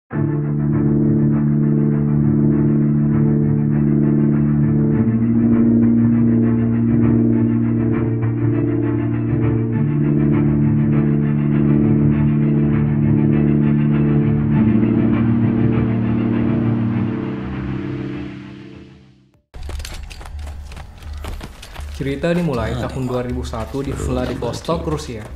Cerita dimulai tahun 2001 di Vladivostok, Rusia.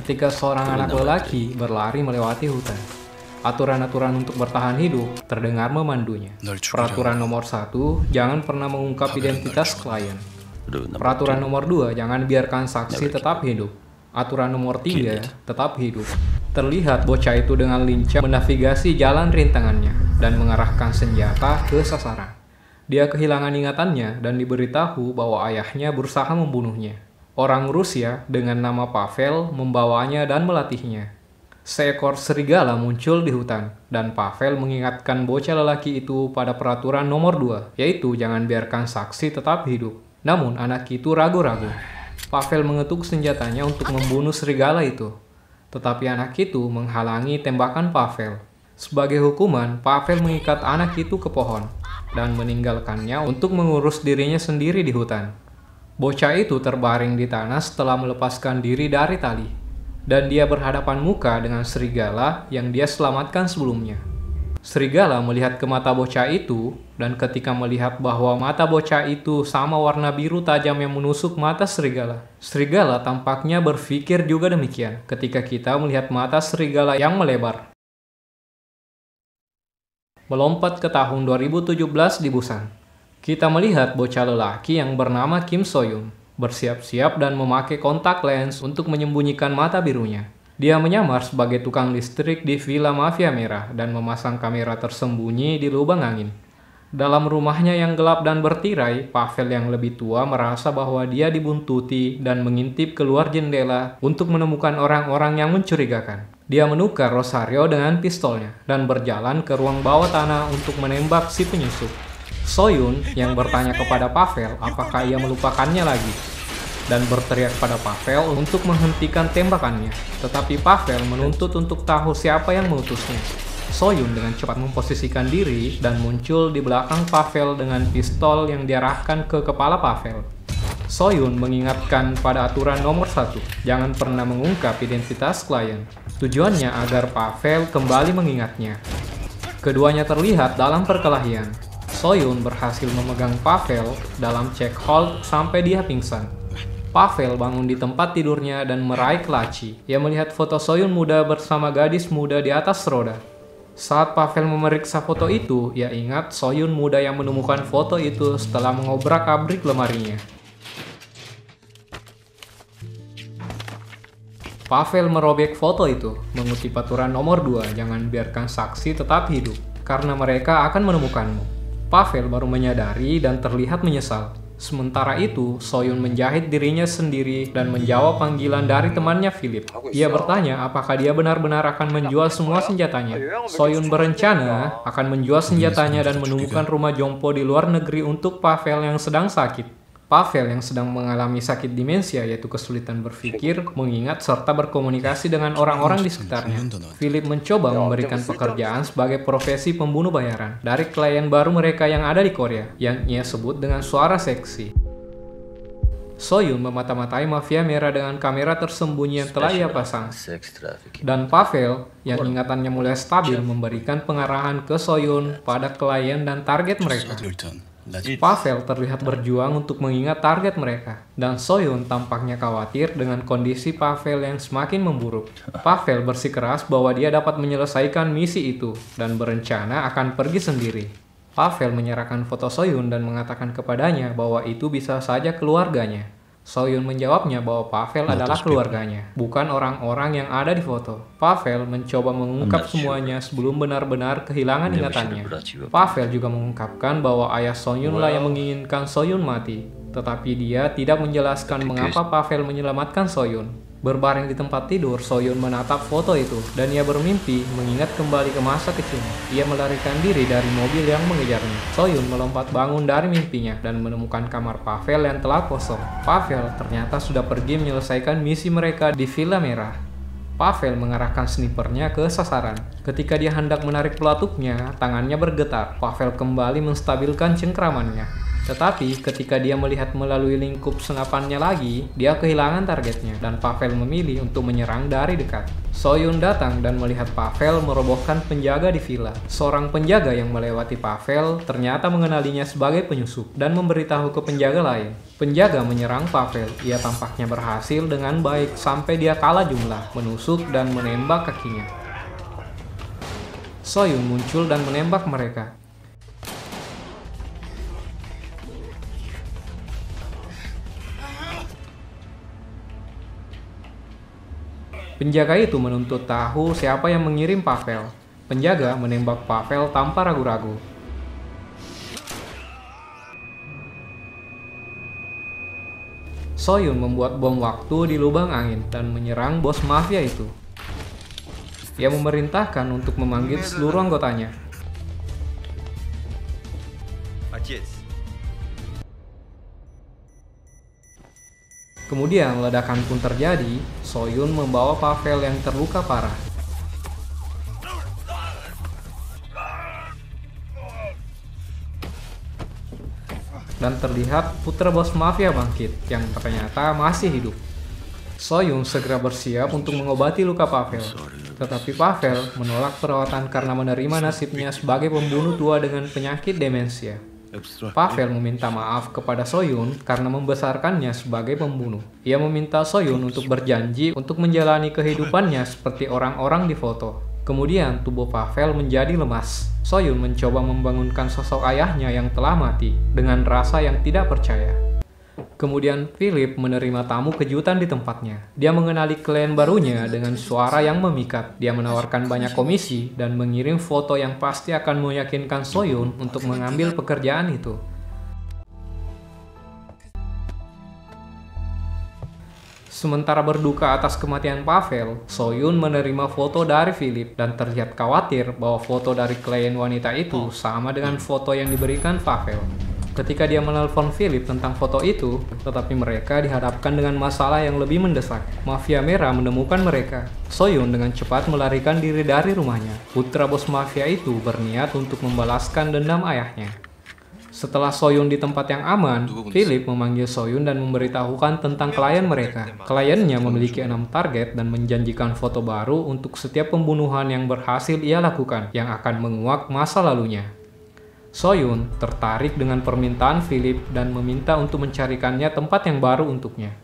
Ketika seorang anak lelaki berlari melewati hutan. Aturan-aturan untuk bertahan hidup terdengar memandunya. Peraturan nomor 1, jangan pernah mengungkap identitas klien. Peraturan nomor 2, jangan biarkan saksi tetap hidup. Aturan nomor 3, tetap hidup. Terlihat bocah itu dengan lincah menavigasi jalan rintangannya dan mengarahkan senjata ke sasaran. Dia kehilangan ingatannya dan diberitahu bahwa ayahnya berusaha membunuhnya. Orang Rusia dengan nama Pavel membawanya dan melatihnya. Seekor serigala muncul di hutan, dan Pavel mengingatkan bocah lelaki itu pada peraturan nomor 2, yaitu jangan biarkan saksi tetap hidup. Namun anak itu ragu-ragu. Pavel mengetuk senjatanya untuk membunuh serigala itu. Tetapi anak itu menghalangi tembakan Pavel. Sebagai hukuman, Pavel mengikat anak itu ke pohon dan meninggalkannya untuk mengurus dirinya sendiri di hutan. Bocah itu terbaring di tanah setelah melepaskan diri dari tali, dan dia berhadapan muka dengan serigala yang dia selamatkan sebelumnya. Serigala melihat ke mata bocah itu, dan ketika melihat bahwa mata bocah itu sama warna biru tajam yang menusuk mata serigala. Serigala tampaknya berpikir juga demikian ketika kita melihat mata serigala yang melebar. Melompat ke tahun 2017 di Busan. Kita melihat bocah lelaki yang bernama Kim Soyun bersiap-siap dan memakai kontak lens untuk menyembunyikan mata birunya. Dia menyamar sebagai tukang listrik di Villa Mafia Merah dan memasang kamera tersembunyi di lubang angin. Dalam rumahnya yang gelap dan bertirai, Pavel yang lebih tua merasa bahwa dia dibuntuti dan mengintip keluar jendela untuk menemukan orang-orang yang mencurigakan. Dia menukar Rosario dengan pistolnya dan berjalan ke ruang bawah tanah untuk menembak si penyusup. Soyun yang bertanya kepada Pavel apakah ia melupakannya lagi dan berteriak pada Pavel untuk menghentikan tembakannya. Tetapi Pavel menuntut untuk tahu siapa yang mengutusnya. Soyun dengan cepat memposisikan diri dan muncul di belakang Pavel dengan pistol yang diarahkan ke kepala Pavel. Soyun mengingatkan pada aturan nomor 1, jangan pernah mengungkap identitas klien. Tujuannya agar Pavel kembali mengingatnya. Keduanya terlihat dalam perkelahian. Soyun berhasil memegang Pavel dalam check hold sampai dia pingsan. Pavel bangun di tempat tidurnya dan meraih kelaci. Ia melihat foto Soyun muda bersama gadis muda di atas roda. Saat Pavel memeriksa foto itu, ia ingat Soyun muda yang menemukan foto itu setelah mengobrak-abrik lemarinya. Pavel merobek foto itu, mengutip aturan nomor 2, jangan biarkan saksi tetap hidup, karena mereka akan menemukanmu. Pavel baru menyadari dan terlihat menyesal. Sementara itu, Soyun menjahit dirinya sendiri dan menjawab panggilan dari temannya Philip. Ia bertanya apakah dia benar-benar akan menjual semua senjatanya. Soyun berencana akan menjual senjatanya dan menemukan rumah jompo di luar negeri untuk Pavel yang sedang sakit. Pavel yang sedang mengalami sakit demensia, yaitu kesulitan berpikir, mengingat, serta berkomunikasi dengan orang-orang di sekitarnya. Philip mencoba memberikan pekerjaan sebagai profesi pembunuh bayaran dari klien baru mereka yang ada di Korea, yang ia sebut dengan suara seksi. Soyun memata-matai mafia merah dengan kamera tersembunyi yang telah ia pasang. Dan Pavel, yang ingatannya mulai stabil, memberikan pengarahan ke Soyun pada klien dan target mereka. Pavel terlihat berjuang untuk mengingat target mereka, dan Soyun tampaknya khawatir dengan kondisi Pavel yang semakin memburuk. Pavel bersikeras bahwa dia dapat menyelesaikan misi itu, dan berencana akan pergi sendiri. Pavel menyerahkan foto Soyun dan mengatakan kepadanya bahwa itu bisa saja keluarganya. Soyun menjawabnya bahwa Pavel adalah keluarganya, bukan orang-orang yang ada di foto. Pavel mencoba mengungkap semuanya sebelum benar-benar kehilangan ingatannya. Pavel juga mengungkapkan bahwa ayah Soyunlah yang menginginkan Soyun mati, tetapi dia tidak menjelaskan mengapa Pavel menyelamatkan Soyun. Berbaring di tempat tidur, Soyun menatap foto itu, dan ia bermimpi mengingat kembali ke masa kecilnya. Ia melarikan diri dari mobil yang mengejarnya. Soyun melompat bangun dari mimpinya dan menemukan kamar Pavel yang telah kosong. Pavel ternyata sudah pergi menyelesaikan misi mereka di Villa Merah. Pavel mengarahkan snipernya ke sasaran. Ketika dia hendak menarik pelatuknya, tangannya bergetar. Pavel kembali menstabilkan cengkramannya. Tetapi ketika dia melihat melalui lingkup senapannya lagi, dia kehilangan targetnya dan Pavel memilih untuk menyerang dari dekat. Soyun datang dan melihat Pavel merobohkan penjaga di villa. Seorang penjaga yang melewati Pavel ternyata mengenalinya sebagai penyusup dan memberitahu ke penjaga lain. Penjaga menyerang Pavel. Ia tampaknya berhasil dengan baik sampai dia kalah jumlah, menusuk dan menembak kakinya. Soyun muncul dan menembak mereka. Penjaga itu menuntut tahu siapa yang mengirim Pavel. Penjaga menembak Pavel tanpa ragu-ragu. Soyun membuat bom waktu di lubang angin dan menyerang bos mafia itu. Ia memerintahkan untuk memanggil seluruh anggotanya. Kemudian ledakan pun terjadi. Soyun membawa Pavel yang terluka parah. Dan terlihat putra bos mafia bangkit yang ternyata masih hidup. Soyun segera bersiap untuk mengobati luka Pavel. Tetapi Pavel menolak perawatan karena menerima nasibnya sebagai pembunuh tua dengan penyakit demensia. Pavel meminta maaf kepada Soyun karena membesarkannya sebagai pembunuh. Ia meminta Soyun untuk berjanji untuk menjalani kehidupannya seperti orang-orang di foto. Kemudian tubuh Pavel menjadi lemas. Soyun mencoba membangunkan sosok ayahnya yang telah mati dengan rasa yang tidak percaya. Kemudian Philip menerima tamu kejutan di tempatnya. Dia mengenali klien barunya dengan suara yang memikat. Dia menawarkan banyak komisi dan mengirim foto yang pasti akan meyakinkan Soyun untuk mengambil pekerjaan itu. Sementara berduka atas kematian Pavel, Soyun menerima foto dari Philip dan terlihat khawatir bahwa foto dari klien wanita itu sama dengan foto yang diberikan Pavel. Ketika dia menelpon Philip tentang foto itu, tetapi mereka dihadapkan dengan masalah yang lebih mendesak. Mafia Merah menemukan mereka. Soyun dengan cepat melarikan diri dari rumahnya. Putra bos mafia itu berniat untuk membalaskan dendam ayahnya. Setelah Soyun di tempat yang aman, Philip memanggil Soyun dan memberitahukan tentang klien mereka. Kliennya memiliki 6 target dan menjanjikan foto baru untuk setiap pembunuhan yang berhasil ia lakukan, yang akan menguak masa lalunya. Soyun tertarik dengan permintaan Philip dan meminta untuk mencarikannya tempat yang baru untuknya.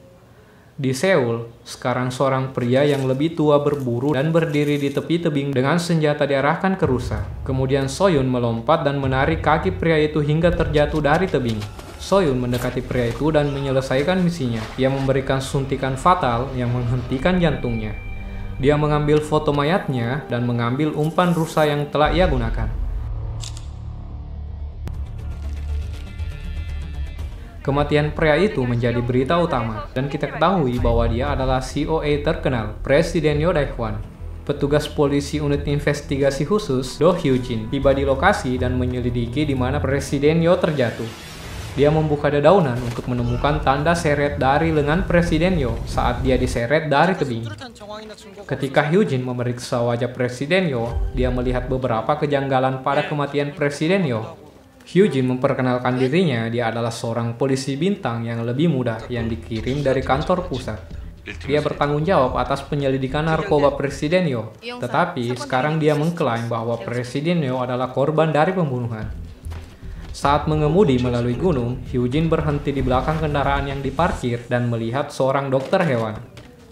Di Seoul, sekarang seorang pria yang lebih tua berburu dan berdiri di tepi tebing dengan senjata diarahkan ke rusa. Kemudian Soyun melompat dan menarik kaki pria itu hingga terjatuh dari tebing. Soyun mendekati pria itu dan menyelesaikan misinya. Ia memberikan suntikan fatal yang menghentikan jantungnya. Dia mengambil foto mayatnya dan mengambil umpan rusa yang telah ia gunakan. Kematian pria itu menjadi berita utama, dan kita ketahui bahwa dia adalah COA terkenal, Presiden Yo Dae-hwan. Petugas polisi unit investigasi khusus, Do Hyun-jin, tiba di lokasi dan menyelidiki di mana Presiden Yo terjatuh. Dia membuka dedaunan untuk menemukan tanda seret dari lengan Presiden Yo saat dia diseret dari tebing. Ketika Hyun-jin memeriksa wajah Presiden Yo, dia melihat beberapa kejanggalan pada kematian Presiden Yo. Hyun-jin memperkenalkan dirinya, dia adalah seorang polisi bintang yang lebih muda yang dikirim dari kantor pusat. Dia bertanggung jawab atas penyelidikan narkoba Presiden Yo, tetapi sekarang dia mengklaim bahwa Presiden Yo adalah korban dari pembunuhan. Saat mengemudi melalui gunung, Hyun-jin berhenti di belakang kendaraan yang diparkir dan melihat seorang dokter hewan.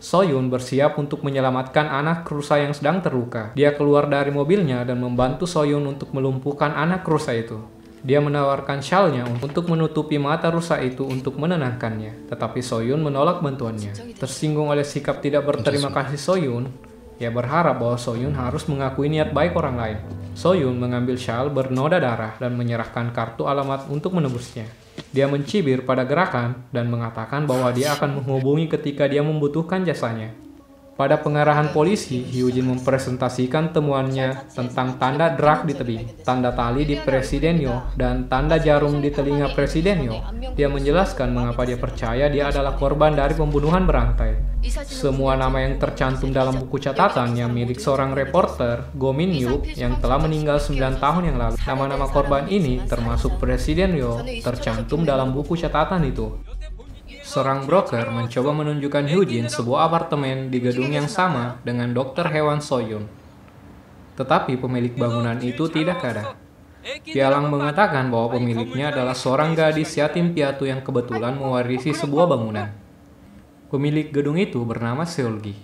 Soyun bersiap untuk menyelamatkan anak rusa yang sedang terluka. Dia keluar dari mobilnya dan membantu Soyun untuk melumpuhkan anak rusa itu. Dia menawarkan syalnya untuk menutupi mata rusa itu untuk menenangkannya, tetapi Soyun menolak bantuannya. Tersinggung oleh sikap tidak berterima kasih Soyun, ia berharap bahwa Soyun harus mengakui niat baik orang lain. Soyun mengambil syal bernoda darah dan menyerahkan kartu alamat untuk menebusnya. Dia mencibir pada gerakan dan mengatakan bahwa dia akan menghubungi ketika dia membutuhkan jasanya. Pada pengarahan polisi, Hyujin mempresentasikan temuannya tentang tanda drag di tebing, tanda tali di Presiden Yo, dan tanda jarum di telinga Presiden Yo. Dia menjelaskan mengapa dia percaya dia adalah korban dari pembunuhan berantai. Semua nama yang tercantum dalam buku catatan yang milik seorang reporter, Go Min Hyuk, yang telah meninggal 9 tahun yang lalu. Nama-nama korban ini, termasuk Presiden Yo, tercantum dalam buku catatan itu. Seorang broker mencoba menunjukkan Hyujin sebuah apartemen di gedung yang sama dengan Dr. Hwan Soyun. Tetapi pemilik bangunan itu tidak ada. Pialang mengatakan bahwa pemiliknya adalah seorang gadis yatim piatu yang kebetulan mewarisi sebuah bangunan. Pemilik gedung itu bernama Seolgi.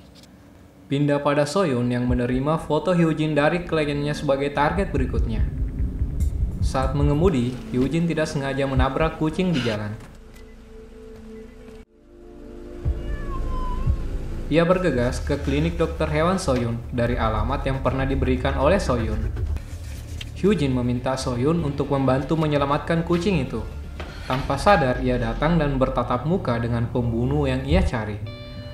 Pindah pada Soyun yang menerima foto Hyujin dari kliennya sebagai target berikutnya. Saat mengemudi, Hyujin tidak sengaja menabrak kucing di jalan. Ia bergegas ke klinik Dr. Hwan Soyun dari alamat yang pernah diberikan oleh Soyun. Hyujin meminta Soyun untuk membantu menyelamatkan kucing itu. Tanpa sadar, ia datang dan bertatap muka dengan pembunuh yang ia cari.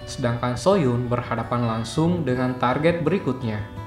Sedangkan Soyun berhadapan langsung dengan target berikutnya.